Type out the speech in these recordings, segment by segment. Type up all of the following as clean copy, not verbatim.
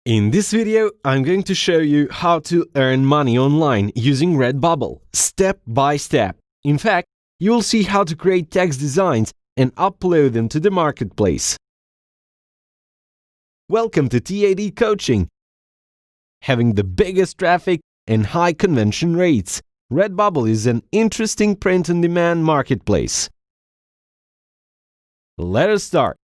In this video, I'm going to show you how to earn money online using Redbubble, step by step. In fact, you will see how to create text designs and upload them to the marketplace. Welcome to TAD Coaching. Having the biggest traffic and high conversion rates, Redbubble is an interesting print-on-demand marketplace. Let us start.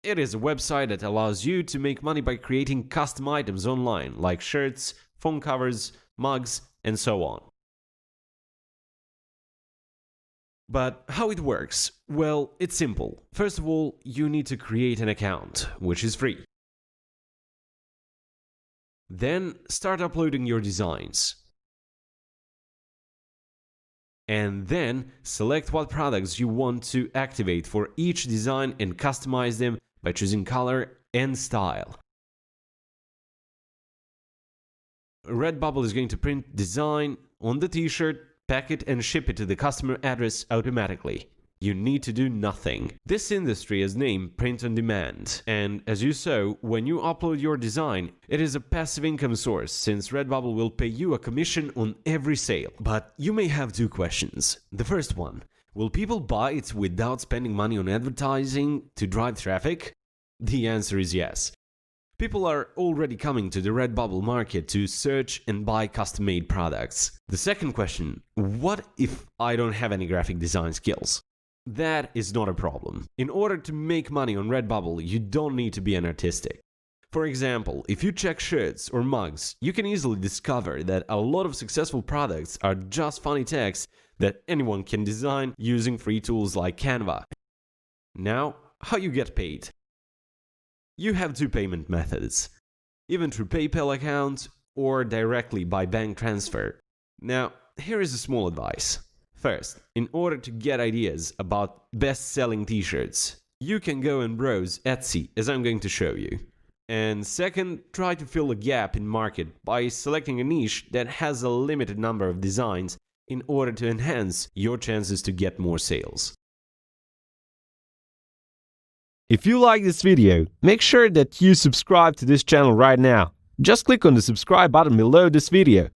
It is a website that allows you to make money by creating custom items online, like shirts, phone covers, mugs, and so on. But how it works? Well, it's simple. First of all, you need to create an account, which is free. Then start uploading your designs. And then select what products you want to activate for each design and customize them by choosing color and style. Redbubble is going to print design on the t-shirt, pack it and ship it to the customer address automatically. You need to do nothing. This industry is named print on demand, and as you saw, when you upload your design, it is a passive income source since Redbubble will pay you a commission on every sale. But you may have two questions. The first one, will people buy it without spending money on advertising to drive traffic? The answer is yes. People are already coming to the Redbubble market to search and buy custom-made products. The second question, what if I don't have any graphic design skills? That is not a problem. In order to make money on Redbubble, you don't need to be an artistic. For example, if you check shirts or mugs, you can easily discover that a lot of successful products are just funny text that anyone can design using free tools like Canva. Now, how you get paid? You have two payment methods, even through PayPal account or directly by bank transfer. Now, here is a small advice. First, in order to get ideas about best-selling t-shirts, you can go and browse Etsy, as I'm going to show you. And second, try to fill a gap in market by selecting a niche that has a limited number of designs in order to enhance your chances to get more sales. If you like this video, make sure that you subscribe to this channel right now. Just click on the subscribe button below this video